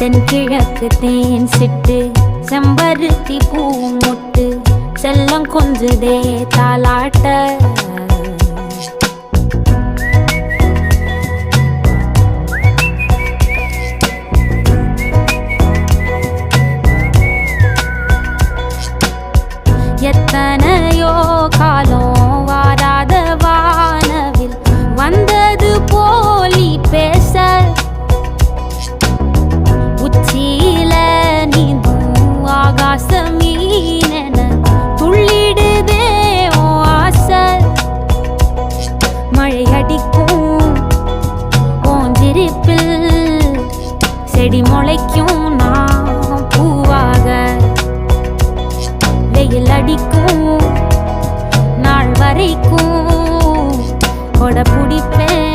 தென்கிழக்கு தேன் சிட்டு செம்பருத்தி பூ முட்டு செல்லம் கொஞ்சுதே தாலாட்ட எத்தனையோ காலம் வாராத வானவில் வந்தது போலி பேச உச்சியில நீந்தும் ஆகாச மீனென துள்ளிடுதே ஓ ஆசை மழை அடிக்கும் ஓஞ்சிருப்பில் செடி முளைக்கும் நான் பூவாக வெயில் அடிக்கும் நாள் வரைக்கும் கொடை பிடிப்பேன்